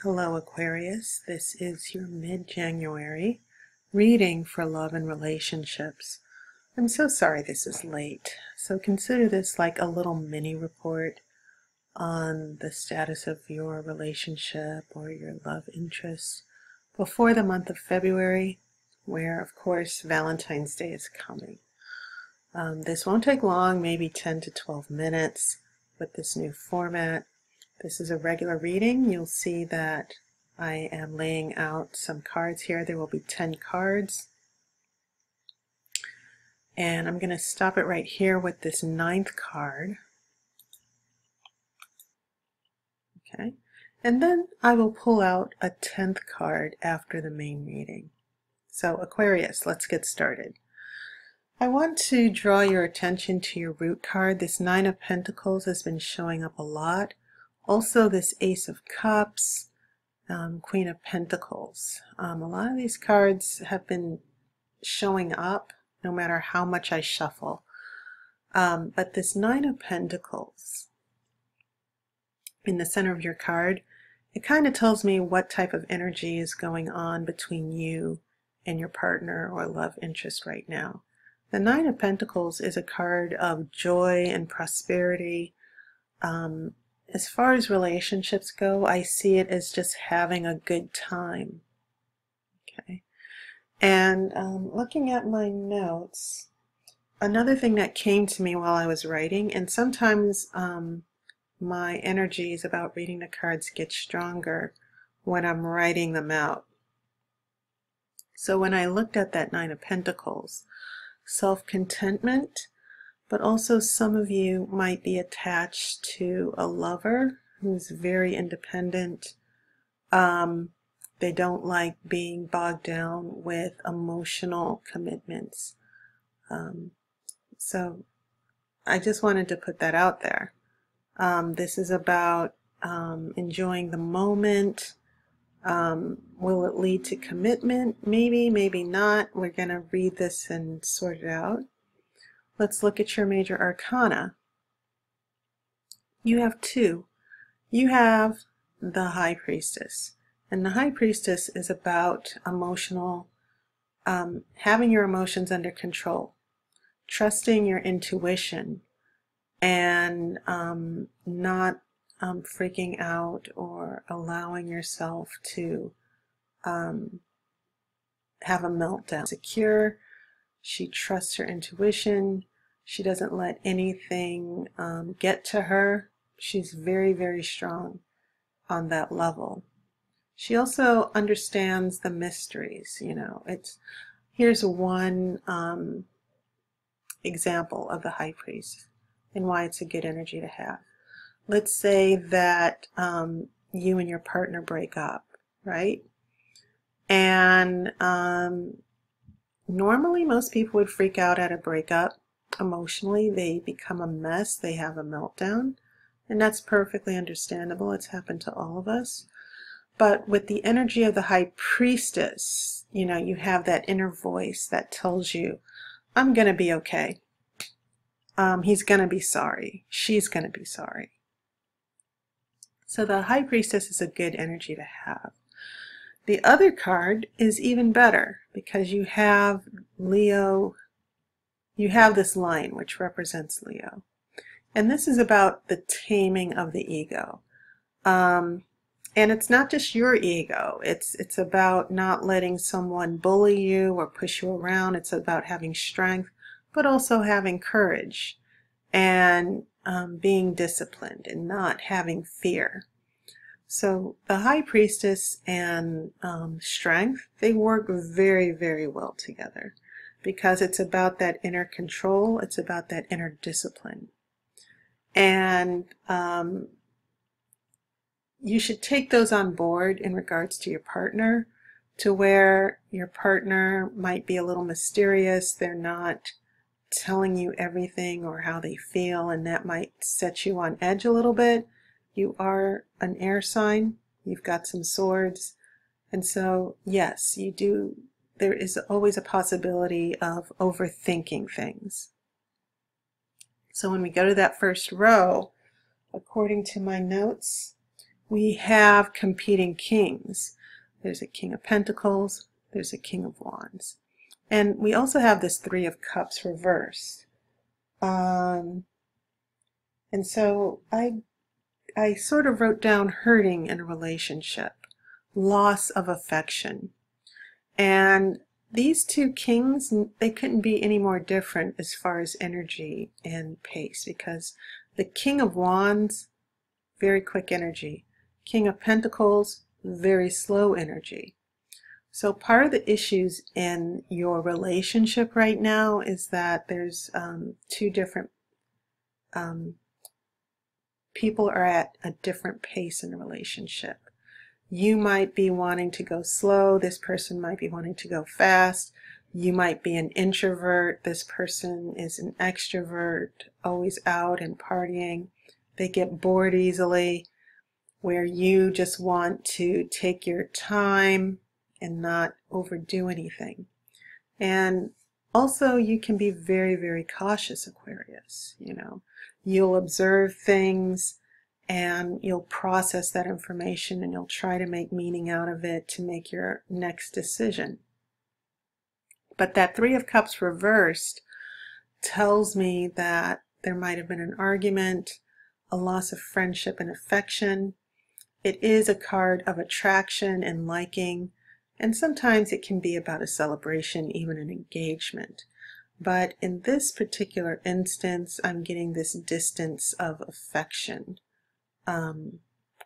Hello Aquarius, this is your mid-January reading for love and relationships. I'm so sorry this is late, so consider this like a little mini report on the status of your relationship or your love interest before the month of February, where of course Valentine's Day is coming. This won't take long, maybe 10 to 12 minutes with this new format. This is a regular reading. You'll see that I am laying out some cards here. There will be 10 cards. And I'm going to stop it right here with this 9th card. Okay. And then I will pull out a 10th card after the main reading. So Aquarius, let's get started. I want to draw your attention to your root card. This 9 of Pentacles has been showing up a lot. Also this Ace of Cups, Queen of Pentacles. A lot of these cards have been showing up no matter how much I shuffle. But this 9 of Pentacles in the center of your card, it kind of tells me what type of energy is going on between you and your partner or love interest right now. The 9 of Pentacles is a card of joy and prosperity. As far as relationships go, I see it as just having a good time. Okay. And looking at my notes, another thing that came to me while I was writing, and sometimes my energies about reading the cards get stronger when I'm writing them out. So when I looked at that 9 of Pentacles, self-contentment, but also some of you might be attached to a lover who's very independent. They don't like being bogged down with emotional commitments. So I just wanted to put that out there. This is about enjoying the moment. Will it lead to commitment? Maybe, maybe not. We're going to read this and sort it out. Let's look at your major arcana. You have 2. You have the High Priestess. And the High Priestess is about emotional, having your emotions under control, trusting your intuition, and not freaking out or allowing yourself to have a meltdown. Secure. She trusts her intuition. She doesn't let anything get to her. She's very, very strong on that level. She also understands the mysteries. You know, here's one example of the High Priest and why it's a good energy to have. Let's say that you and your partner break up, right? And normally, most people would freak out at a breakup. Emotionally, they become a mess. They have a meltdown. And that's perfectly understandable. It's happened to all of us. But with the energy of the High Priestess, you know, you have that inner voice that tells you, I'm going to be okay. He's going to be sorry. She's going to be sorry. So the High Priestess is a good energy to have. The other card is even better because you have Leo, you have this line which represents Leo. And this is about the taming of the ego. And it's not just your ego. It's about not letting someone bully you or push you around. It's about having strength, but also having courage and being disciplined and not having fear. So the High Priestess and strength, they work very, very well together because it's about that inner control. It's about that inner discipline. And you should take those on board in regards to your partner, to where your partner might be a little mysterious. They're not telling you everything or how they feel, and that might set you on edge a little bit. You are an air sign. You've got some swords. And so, yes, you do. There is always a possibility of overthinking things. So when we go to that first row, according to my notes, we have competing kings. There's a King of Pentacles, there's a King of Wands. And we also have this Three of Cups reversed. And so I sort of wrote down hurting in a relationship, loss of affection. And these two kings, they couldn't be any more different as far as energy and pace, because the King of Wands, very quick energy. King of Pentacles, very slow energy. So part of the issues in your relationship right now is that there's two different people are at a different pace in a relationship. You might be wanting to go slow, this person might be wanting to go fast. You might be an introvert, this person is an extrovert, always out and partying. They get bored easily, where you just want to take your time and not overdo anything. And also you can be very, very cautious, Aquarius. You know, you'll observe things and you'll process that information and you'll try to make meaning out of it to make your next decision. But that Three of Cups reversed tells me that there might have been an argument, a loss of friendship and affection. It is a card of attraction and liking, and sometimes it can be about a celebration, even an engagement. But in this particular instance, I'm getting this distance of affection.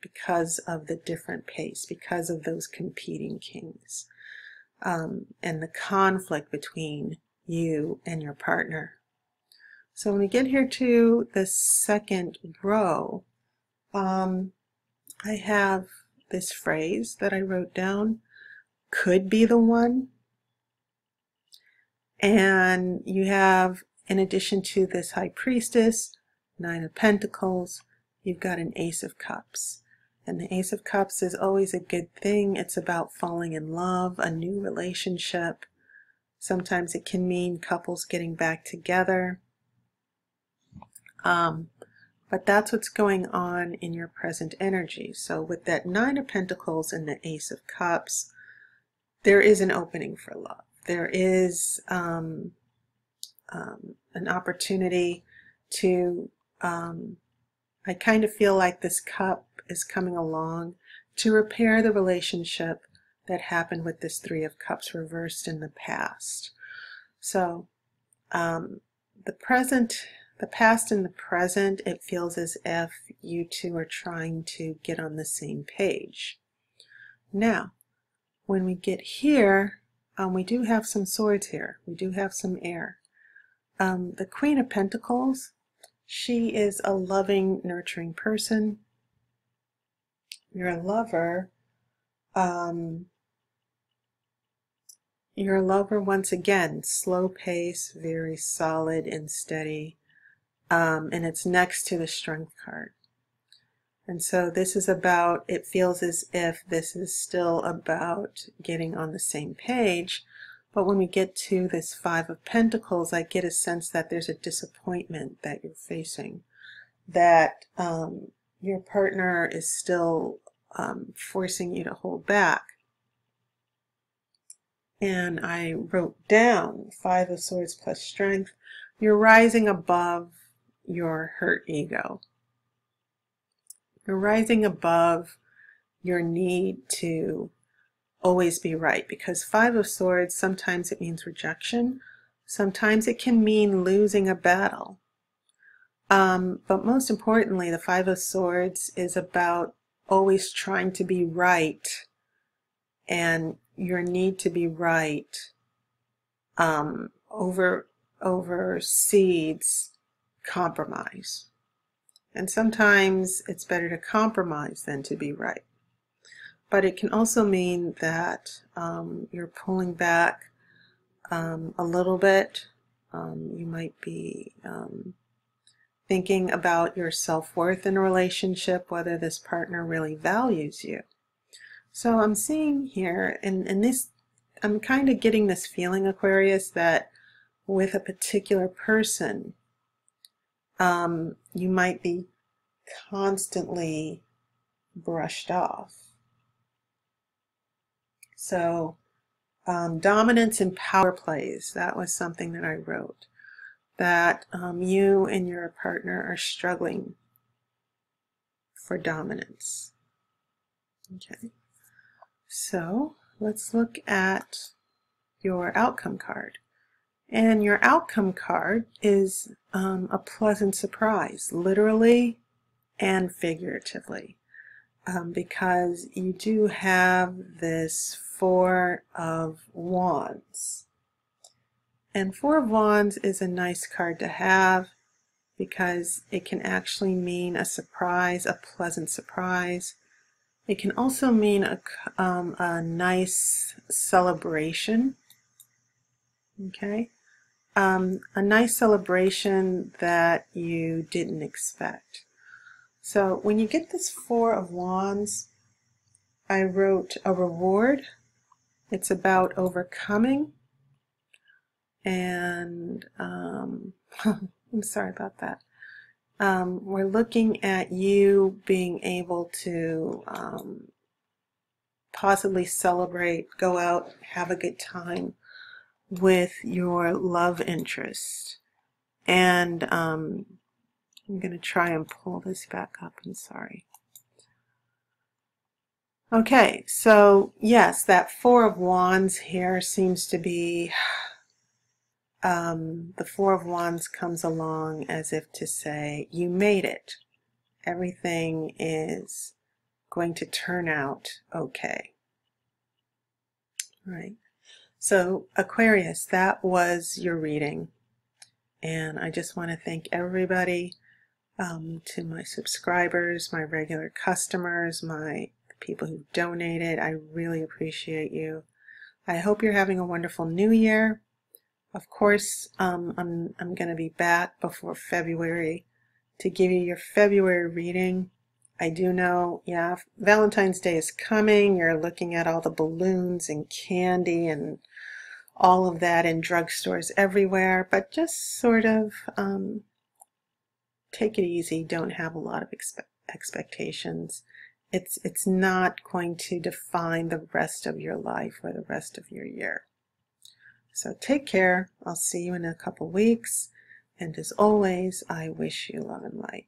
Because of the different pace, because of those competing kings, and the conflict between you and your partner. So when we get here to the second row, I have this phrase that I wrote down, could be the one. And you have, in addition to this High Priestess, Nine of Pentacles, you've got an Ace of Cups. And the Ace of Cups is always a good thing. It's about falling in love, a new relationship. Sometimes it can mean couples getting back together. But that's what's going on in your present energy. So with that Nine of Pentacles and the Ace of Cups, there is an opening for love. There is an opportunity to I kind of feel like this cup is coming along to repair the relationship that happened with this Three of Cups reversed in the past. So the past and the present, it feels as if you two are trying to get on the same page. Now, when we get here, we do have some swords here. We do have some air. The Queen of Pentacles, she is a loving, nurturing person. Your lover, once again, slow pace, very solid and steady, and it's next to the Strength card. And so this is about, it feels as if this is still about getting on the same page. But when we get to this Five of Pentacles, I get a sense that there's a disappointment that you're facing, that your partner is still forcing you to hold back. And I wrote down Five of Swords plus Strength. You're rising above your hurt ego. You're rising above your need to always be right, because Five of Swords, sometimes it means rejection, sometimes it can mean losing a battle. But most importantly, the Five of Swords is about always trying to be right, and your need to be right oversees compromise. And sometimes it's better to compromise than to be right. But it can also mean that you're pulling back a little bit. You might be thinking about your self-worth in a relationship, whether this partner really values you. So I'm seeing here, and this, I'm kind of getting this feeling, Aquarius, that with a particular person, you might be constantly brushed off. So dominance and power plays, that was something that I wrote, that you and your partner are struggling for dominance. Okay, so let's look at your outcome card. And your outcome card is a pleasant surprise, literally and figuratively, because you do have this Four of Wands. And Four of Wands is a nice card to have because it can actually mean a surprise, a pleasant surprise. It can also mean a nice celebration. Okay, a nice celebration that you didn't expect. So when you get this Four of Wands, I wrote a reward. It's about overcoming, and I'm sorry about that. We're looking at you being able to possibly celebrate, go out, have a good time with your love interest. And I'm going to try and pull this back up. I'm sorry. Okay, so yes, that Four of Wands here seems to be, the Four of Wands comes along as if to say, you made it. Everything is going to turn out okay. All right. So Aquarius, that was your reading. And I just want to thank everybody, to my subscribers, my regular customers, my people who donated. I really appreciate you. I hope you're having a wonderful new year. Of course, I'm going to be back before February to give you your February reading. I do know, yeah, Valentine's Day is coming. You're looking at all the balloons and candy and all of that in drugstores everywhere, but just sort of take it easy. Don't have a lot of expectations. It's not going to define the rest of your life or the rest of your year. So take care. I'll see you in a couple weeks. And as always, I wish you love and light.